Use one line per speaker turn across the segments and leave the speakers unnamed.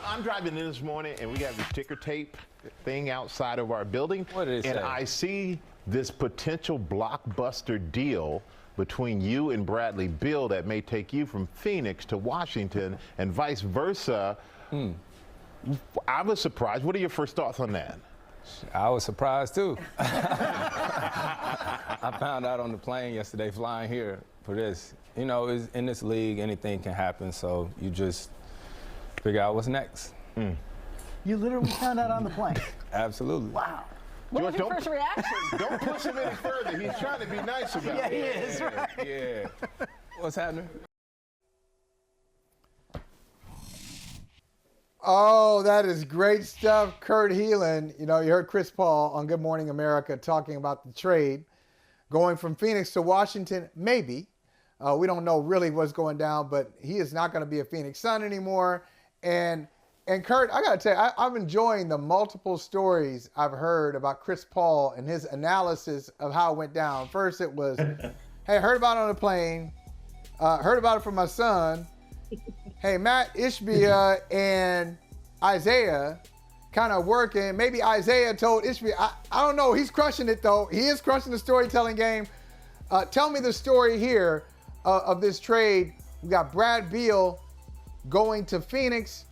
I'm driving in this morning, and we got this ticker tape thing outside of our building.
What did it say?
And I see this potential blockbuster deal between you and Bradley Beal that may take you from Phoenix to Washington and vice versa. I was surprised. What are your first thoughts on that?
I was surprised too. I found out on the plane yesterday flying here for this. You know, in this league, anything can happen, so you just figure out what's next.
You literally found out on the plane.
Absolutely.
Wow. What was your first reaction?
Don't push him any further. He's trying to be nice about it.
Yeah, he is, right?
Yeah. What's happening?
Oh, that is great stuff, Kurt Helin. You know, you heard Chris Paul on Good Morning America talking about the trade going from Phoenix to Washington, maybe. We don't know really what's going down, but he is not going to be a Phoenix Sun anymore. And Kurt, I got to tell you, I'm enjoying the multiple stories I've heard about Chris Paul and his analysis of how it went down. First, it was, hey, heard about it on the plane, heard about it from my son. Hey, Matt Ishbia and Isaiah kind of working. Maybe Isaiah told Ishbia, I don't know, he's crushing it though. He is crushing the storytelling game. Tell me the story here of this trade. We got Brad Beal going to Phoenix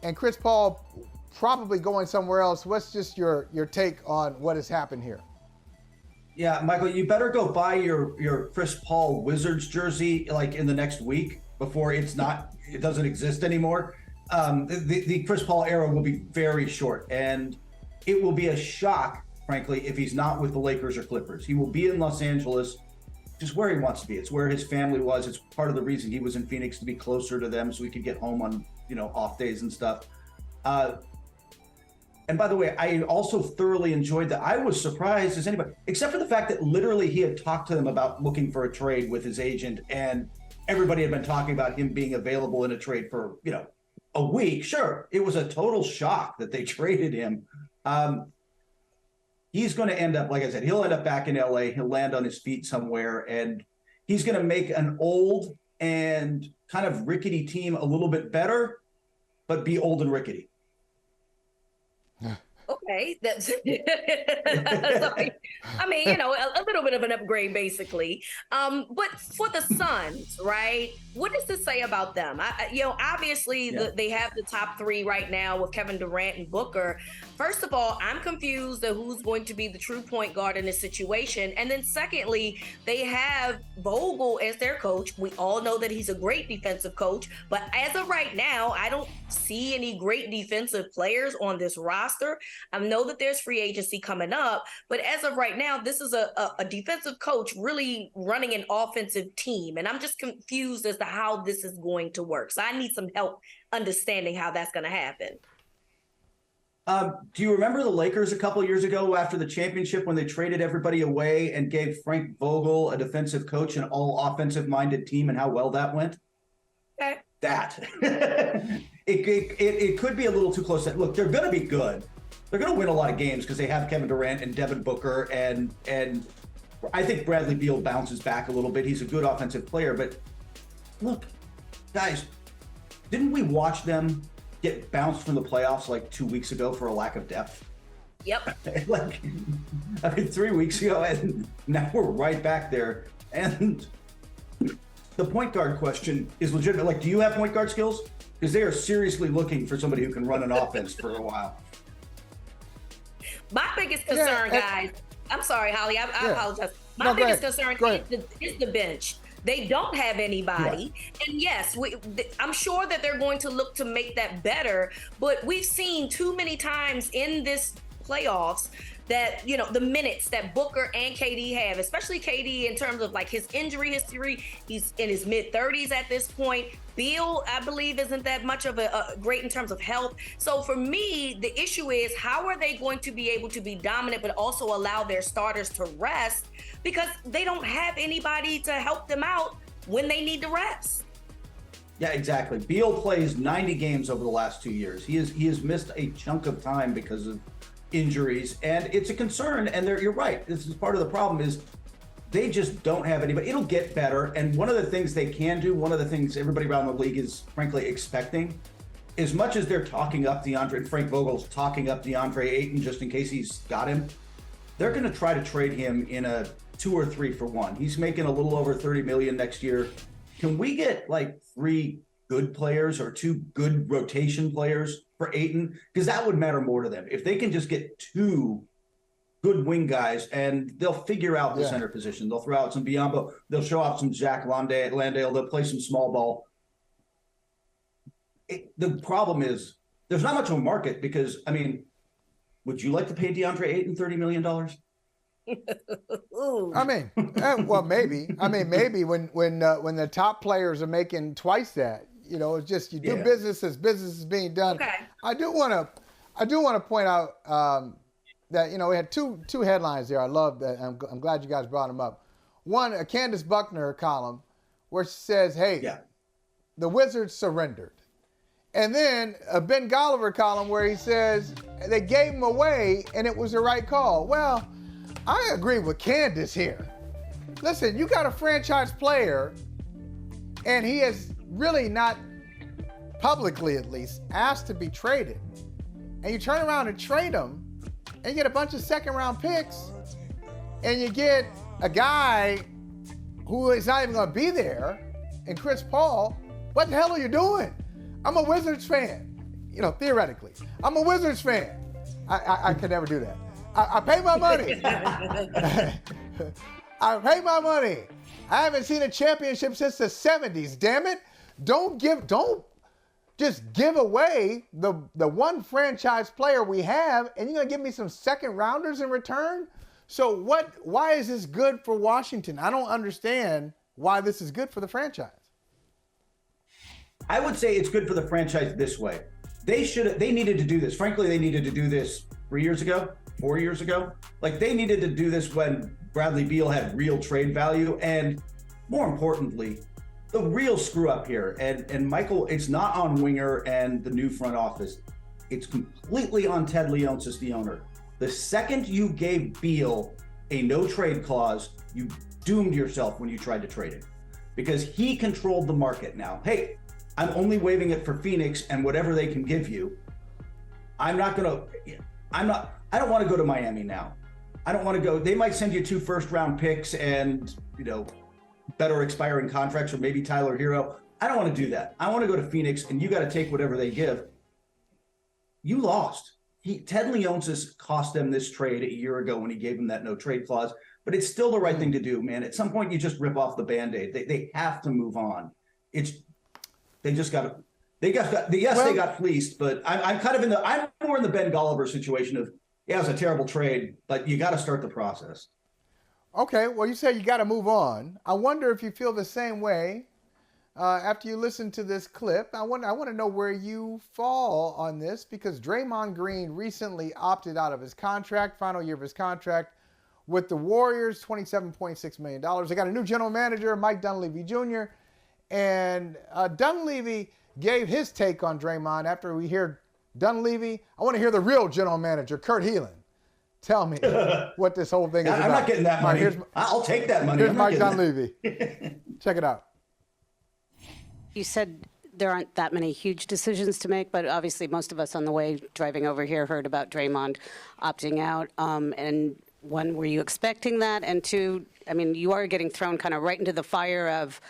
and Chris Paul probably going somewhere else. What's just your take on what has happened here?
Yeah, Michael, you better go buy your Chris Paul Wizards jersey like in the next week before it doesn't exist anymore. The Chris Paul era will be very short, and it will be a shock, frankly, if he's not with the Lakers or Clippers. He will be in Los Angeles, just where he wants to be. It's where his family was. It's part of the reason he was in Phoenix, to be closer to them so he could get home on, off days and stuff. And by the way, I also thoroughly enjoyed that. I was surprised as anybody, except for the fact that literally he had talked to them about looking for a trade with his agent, and everybody had been talking about him being available in a trade for, a week. Sure, it was a total shock that they traded him. He's going to end up, like I said, he'll end up back in LA. He'll land on his feet somewhere, and he's going to make an old and kind of rickety team a little bit better, but be old and rickety.
Okay, that's I mean, a little bit of an upgrade, basically. But for the Suns, right? What does this say about them? Obviously, they have the top three right now with Kevin Durant and Booker. First of all, I'm confused at who's going to be the true point guard in this situation. And then secondly, they have Vogel as their coach. We all know that he's a great defensive coach. But as of right now, I don't see any great defensive players on this roster. I know that there's free agency coming up, but as of right now, this is a defensive coach really running an offensive team. And I'm just confused as to how this is going to work. So I need some help understanding how that's going to happen.
Do you remember the Lakers a couple of years ago after the championship when they traded everybody away and gave Frank Vogel a defensive coach and all offensive-minded team, and how well that went?
Okay.
That. It could be a little too close. Look, they're going to be good. They're going to win a lot of games because they have Kevin Durant and Devin Booker, and I think Bradley Beal bounces back a little bit. He's a good offensive player, but look, guys, didn't we watch them get bounced from the playoffs like 2 weeks ago for a lack of depth?
Yep.
3 weeks ago, and now we're right back there. And the point guard question is legitimate. Like, do you have point guard skills? Because they are seriously looking for somebody who can run an offense for a while.
My biggest concern, guys, I'm sorry, Holly, I apologize. My biggest concern is the bench. They don't have anybody. Yeah. And yes, I'm sure that they're going to look to make that better, but we've seen too many times in this playoffs that, the minutes that Booker and KD have, especially KD in terms of like his injury history. He's in his mid-30s at this point. Beal, I believe, isn't that much of a great in terms of help. So for me, the issue is how are they going to be able to be dominant but also allow their starters to rest, because they don't have anybody to help them out when they need to rest.
Yeah, exactly. Beal plays 90 games over the last 2 years. He has missed a chunk of time because of injuries, and it's a concern. And you're right. This is part of the problem is they just don't have anybody. It'll get better. And one of the things they can do, one of the things everybody around the league is frankly expecting, as much as they're talking up DeAndre, Frank Vogel's talking up DeAndre Ayton just in case he's got him, they're going to try to trade him in a 2 or 3 for 1. He's making a little over $30 million next year. Can we get like 3 good players or 2 good rotation players for Ayton? Because that would matter more to them. If they can just get 2 good wing guys, and they'll figure out the center position. They'll throw out some Biyombo. They'll show out some Zach Landale. They'll play some small ball. The problem is there's not much of a market because, I mean, would you like to pay DeAndre Ayton $30 million?
I mean, well, maybe. I mean, maybe when the top players are making twice that, you know, it's just you do business as business is being done.
Okay.
I do want to point out that, you know, we had two headlines there. I love that. I'm glad you guys brought them up. One, a Candace Buckner column where she says, "Hey, the Wizards surrendered." And then a Ben Golliver column where he says they gave him away and it was the right call. Well, I agree with Candace here. Listen, you got a franchise player and he has really not, publicly at least, asked to be traded. And you turn around and trade him and you get a bunch of second-round picks and you get a guy who is not even going to be there and Chris Paul. What the hell are you doing? I'm a Wizards fan, you know, theoretically. I'm a Wizards fan. I could never do that. I pay my money. I pay my money. I haven't seen a championship since the 70s, damn it. Don't just give away the one franchise player we have and you're going to give me some second rounders in return? So why is this good for Washington? I don't understand why this is good for the franchise.
I would say it's good for the franchise this way. They needed to do this. Frankly, they needed to do this 3 years ago, 4 years ago. Like, they needed to do this when Bradley Beal had real trade value. And more importantly, the real screw up here. And Michael, it's not on Winger and the new front office. It's completely on Ted Leonsis, the owner. The second you gave Beal a no trade clause, you doomed yourself when you tried to trade him because he controlled the market now. Hey, I'm only waiving it for Phoenix and whatever they can give you. I don't want to go to Miami now. I don't want to go. They might send you 2 first-round picks and, you know, better expiring contracts or maybe Tyler Hero. I don't want to do that. I want to go to Phoenix and you got to take whatever they give. You lost. Ted Leonsis cost them this trade a year ago when he gave them that no trade clause, but it's still the right thing to do, man. At some point, you just rip off the Band-Aid. They have to move on. They got fleeced, but I'm more in the Ben Golliver situation of, yeah, it was a terrible trade, but you got to start the process.
Okay, well, you say you got to move on. I wonder if you feel the same way after you listen to this clip. I want to know where you fall on this because Draymond Green recently opted out of his contract, final year of his contract with the Warriors, $27.6 million. They got a new general manager, Mike Dunleavy Jr., and Dunleavy gave his take on Draymond. After we hear Dunleavy, I want to hear the real general manager, Kurt Helin. Tell me what this whole thing is about.
I'm not getting that money. I'll take that money.
Here's Mike Dunleavy. Check it out.
You said there aren't that many huge decisions to make, but obviously most of us on the way driving over here heard about Draymond opting out. And one, were you expecting that? And two, I mean, you are getting thrown kind of right into the fire of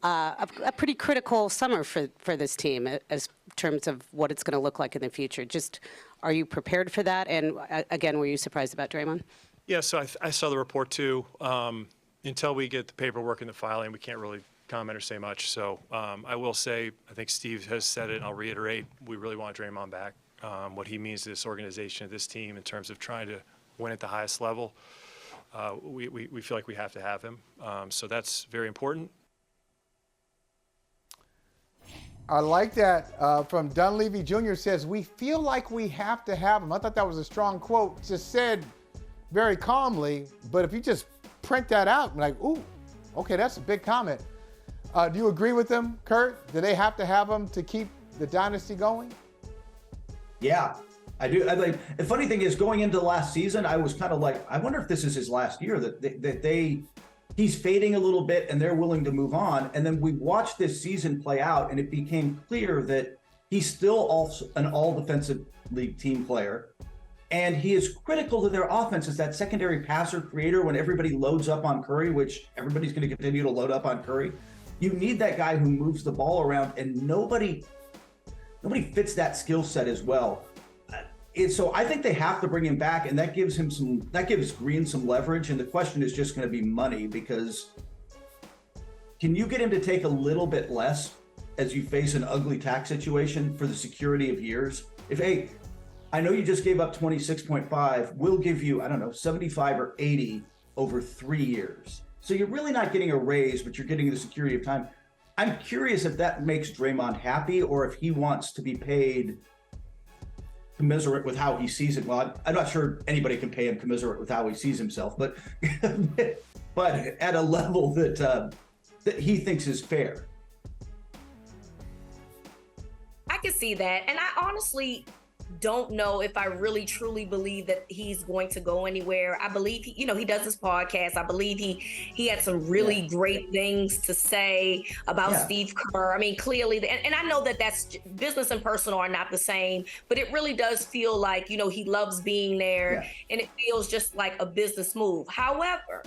a pretty critical summer for this team as terms of what it's going to look like in the future. Just, are you prepared for that? And again, were you surprised about Draymond?
Yeah, so I saw the report too. Until we get the paperwork and the filing, we can't really comment or say much. So I will say, I think Steve has said it, and I'll reiterate, we really want Draymond back. What he means to this organization, this team, in terms of trying to win at the highest level, we feel like we have to have him. So that's very important.
I like that from Dunleavy Jr. says, we feel like we have to have him. I thought that was a strong quote, just said very calmly, but if you just print that out, like, ooh, okay, that's a big comment. Do you agree with them, Kurt? Do they have to have him to keep the dynasty going?
Yeah, I do. The funny thing is, going into last season, I was kind of like, I wonder if this is his last year, he's fading a little bit and they're willing to move on. And then we watched this season play out and it became clear that He's still also an all defensive league team player. And he is critical to their offense as that secondary passer creator when everybody loads up on Curry, which everybody's going to continue to load up on Curry. You need that guy who moves the ball around, and nobody fits that skill set as well. So I think they have to bring him back, and that gives Green some leverage. And the question is just going to be money, because can you get him to take a little bit less as you face an ugly tax situation for the security of years? If, hey, I know you just gave up 26.5, we'll give you, I don't know, 75 or 80 over 3 years. So you're really not getting a raise, but you're getting the security of time. I'm curious if that makes Draymond happy, or if he wants to be paid commensurate with how he sees it. Well, I'm not sure anybody can pay him commensurate with how he sees himself, but but at a level that he thinks is fair.
I can see that. And I honestly don't know if I really truly believe that he's going to go anywhere. I believe he does his podcast. I believe he had some really great things to say about Steve Kerr. I mean, clearly, and I know that that's business and personal are not the same, but it really does feel like, he loves being there, and it feels just like a business move. However,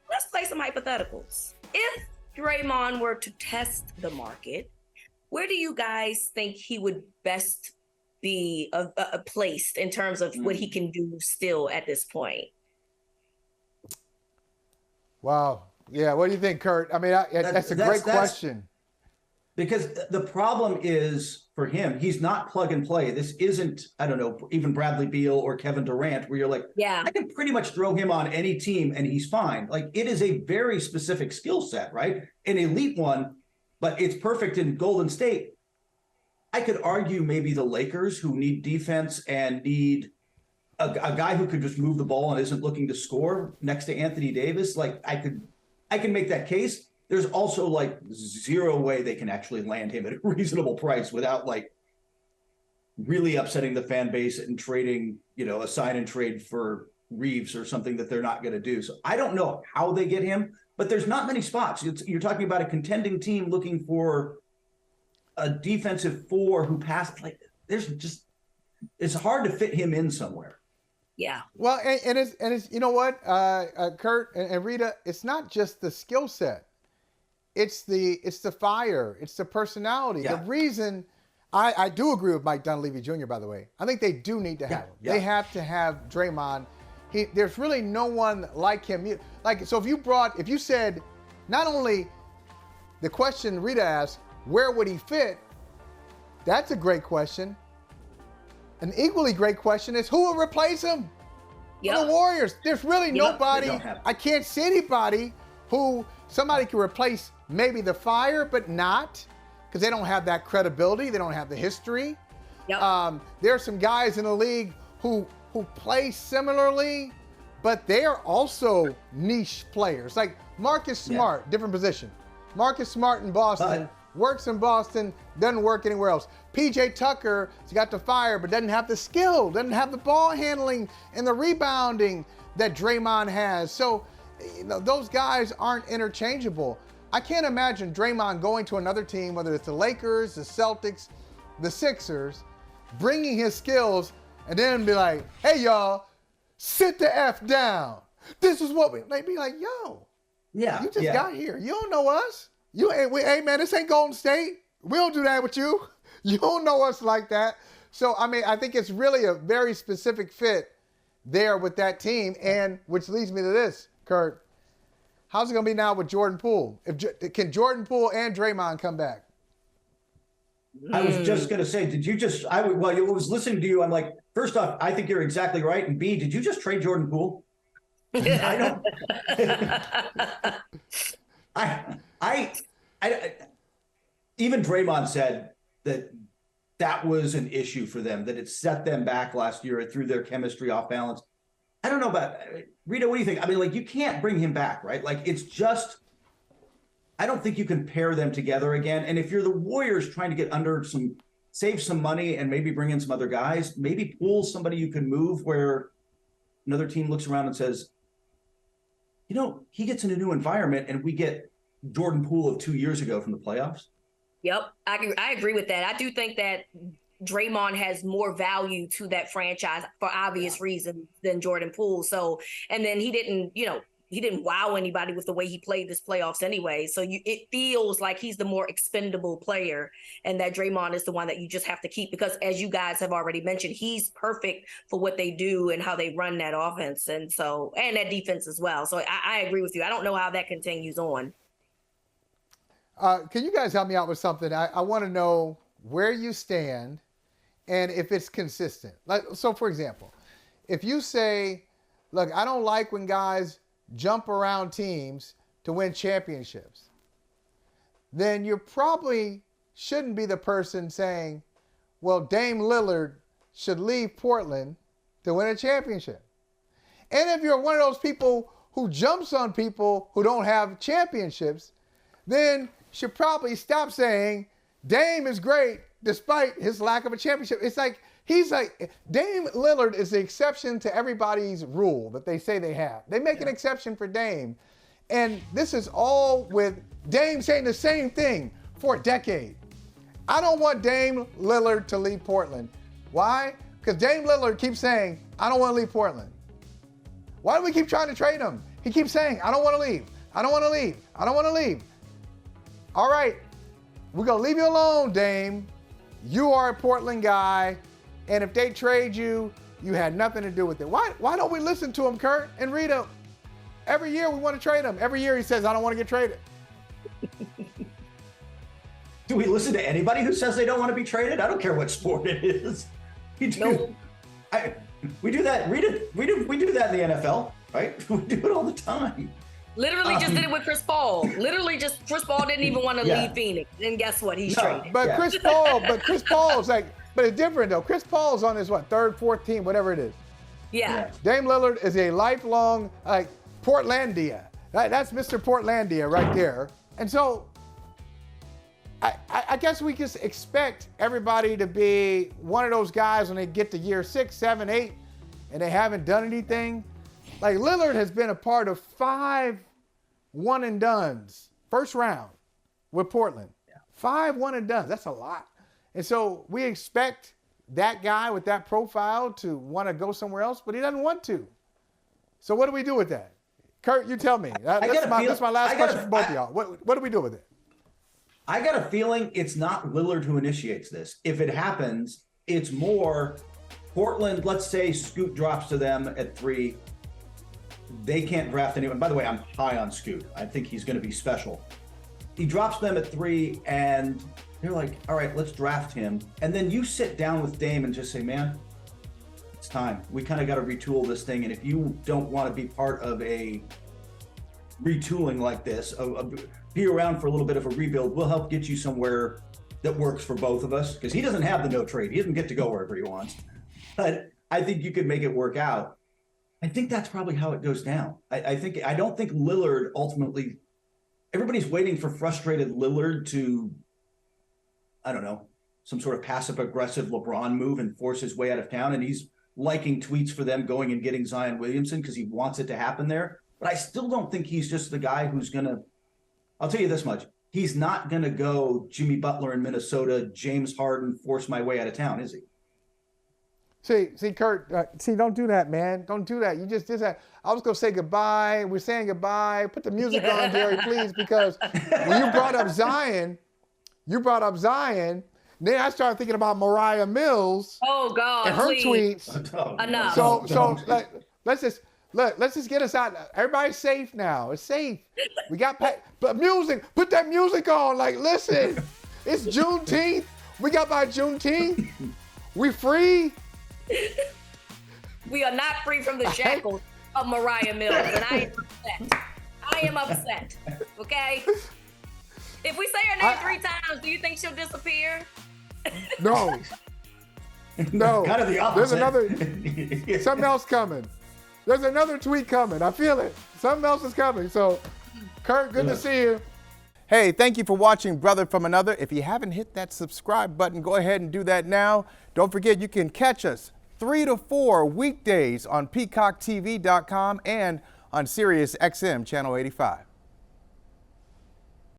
let's play some hypotheticals. If Draymond were to test the market, where do you guys think he would best be placed in terms of what he can do still at this point?
Wow. Yeah. What do you think, Kurt? I mean, that's a great question.
Because the problem is for him, he's not plug and play. This isn't, I don't know, even Bradley Beal or Kevin Durant, where you're like, I can pretty much throw him on any team and he's fine. Like, it is a very specific skill set, right? An elite one, but it's perfect in Golden State. I could argue maybe the Lakers, who need defense and need a guy who could just move the ball and isn't looking to score next to Anthony Davis. Like, I can make that case. There's also like zero way they can actually land him at a reasonable price without like really upsetting the fan base and trading, a sign and trade for Reeves or something that they're not going to do. So I don't know how they get him, but there's not many spots. You're talking about a contending team looking for a defensive four who passed. Like, it's hard to fit him in somewhere.
Yeah.
Well, and it's you know what, Kurt and Rita, it's not just the skill set. It's the fire. It's the personality.
Yeah.
The reason I do agree with Mike Dunleavy Jr., by the way. I think they do need to have him.
Yeah.
They have to have Draymond. There's really no one like him. So if you said, not only the question Rita asked, where would he fit? That's a great question. An equally great question is, who will replace him? For the Warriors. There's really nobody. I can't see anybody who somebody can replace maybe the fire, but not, because they don't have that credibility. They don't have the history. Yep. There are some guys in the league who play similarly, but they are also niche players. Like Marcus Smart, different position. Marcus Smart in Boston. Works in Boston, doesn't work anywhere else. PJ Tucker has got the fire, but doesn't have the skill, doesn't have the ball handling and the rebounding that Draymond has. So, those guys aren't interchangeable. I can't imagine Draymond going to another team, whether it's the Lakers, the Celtics, the Sixers, bringing his skills, and then be like, hey, y'all, sit the F down. This is what they'd be like, yo, you just got here. You don't know us. Hey, man, this ain't Golden State. We don't do that with you. You don't know us like that. So, I mean, I think it's really a very specific fit there with that team, and which leads me to this, Kurt. How's it going to be now with Jordan Poole? Can Jordan Poole and Draymond come back?
I was just going to say, while I was listening to you, I'm like, first off, I think you're exactly right. And B, did you just trade Jordan Poole? I don't. Even Draymond said that was an issue for them, that it set them back last year. It threw their chemistry off balance. I don't know about Rita. What do you think? I mean, like, you can't bring him back, right? Like, it's just, I don't think you can pair them together again. And if you're the Warriors trying to get save some money and maybe bring in some other guys, maybe Poole somebody you can move where another team looks around and says, he gets in a new environment and we get Jordan Poole of 2 years ago from the playoffs.
Yep, I agree with that. I do think that Draymond has more value to that franchise for obvious reasons than Jordan Poole. So, and then he didn't wow anybody with the way he played this playoffs anyway. So it feels like he's the more expendable player, and that Draymond is the one that you just have to keep because, as you guys have already mentioned, he's perfect for what they do and how they run that offense, and that defense as well. So I agree with you. I don't know how that continues on.
Can you guys help me out with something? I want to know where you stand and if it's consistent. So, for example, if you say, look, I don't like when guys jump around teams to win championships, then you probably shouldn't be the person saying, well, Dame Lillard should leave Portland to win a championship. And if you're one of those people who jumps on people who don't have championships, then you should probably stop saying Dame is great despite his lack of a championship. It's like, Dame Lillard is the exception to everybody's rule that they say they have. They make an exception for Dame. And this is all with Dame saying the same thing for a decade. I don't want Dame Lillard to leave Portland. Why? Because Dame Lillard keeps saying, I don't want to leave Portland. Why do we keep trying to trade him? He keeps saying, I don't want to leave. I don't want to leave. I don't want to leave. All right, we're going to leave you alone, Dame. You are a Portland guy, and if they trade you, you had nothing to do with it. Why don't we listen to him, Kurt and Rita? Every year we want to trade him. Every year he says, I don't want to get traded.
Do we listen to anybody who says they don't want to be traded? I don't care what sport it is. We do that. We do that in the NFL, right? We do it all the time.
Literally just did it with Chris Paul. Chris Paul didn't even want to leave Phoenix. And guess what? He's traded.
But Chris Paul is like, but it's different though. Chris Paul is on his third, fourth team, whatever it is.
Yeah.
Dame Lillard is a lifelong, Portlandia. That's Mr. Portlandia right there. And so I guess we just expect everybody to be one of those guys when they get to year 6, 7, 8, and they haven't done anything. Like Lillard has been a part of 5 one-and-dones, first round with Portland. 5 one-and-dones, that's a lot. And so we expect that guy with that profile to want to go somewhere else, but he doesn't want to. So what do we do with that? Kurt, you tell me. That's my last question for both of y'all. What do we do with it?
I got a feeling it's not Lillard who initiates this. If it happens, it's more Portland. Let's say Scoot drops to them at 3. They can't draft anyone. By the way, I'm high on Scoot. I think he's going to be special. He drops them at 3, and they're like, all right, let's draft him. And then you sit down with Dame and just say, man, it's time. We kind of got to retool this thing. And if you don't want to be part of a retooling like this, be around for a little bit of a rebuild, we'll help get you somewhere that works for both of us. Because he doesn't have the no trade. He doesn't get to go wherever he wants. But I think you could make it work out. I think that's probably how it goes down. I don't think Lillard ultimately, everybody's waiting for frustrated Lillard to, I don't know, some sort of passive aggressive LeBron move and force his way out of town. And he's liking tweets for them going and getting Zion Williamson because he wants it to happen there. But I still don't think he's just the guy who's going to, I'll tell you this much. He's not going to go Jimmy Butler in Minnesota, James Harden, force my way out of town, is he?
See, Kurt, don't do that, man. Don't do that. You just did that. I was going to say goodbye. We're saying goodbye. Put the music on, Jerry, please, because when you brought up Zion, then I started thinking about Mariah Mills.
Oh, God,
and her tweets.
Enough.
So let's just get us out. Everybody's safe now. It's safe. We got but music. Put that music on. Like, listen, it's Juneteenth. We got by Juneteenth. We free.
We are not free from the shackles of Mariah Mills, and I am upset. Okay? If we say her name 3 times, do you think she'll disappear?
No.
Kind of the opposite.
There's something else coming. There's another tweet coming. I feel it. Something else is coming. So, Kurt, good to see you. Hey, thank you for watching Brother from Another. If you haven't hit that subscribe button, go ahead and do that now. Don't forget, you can catch us 3 to 4 weekdays on PeacockTV.com and on Sirius XM Channel 85.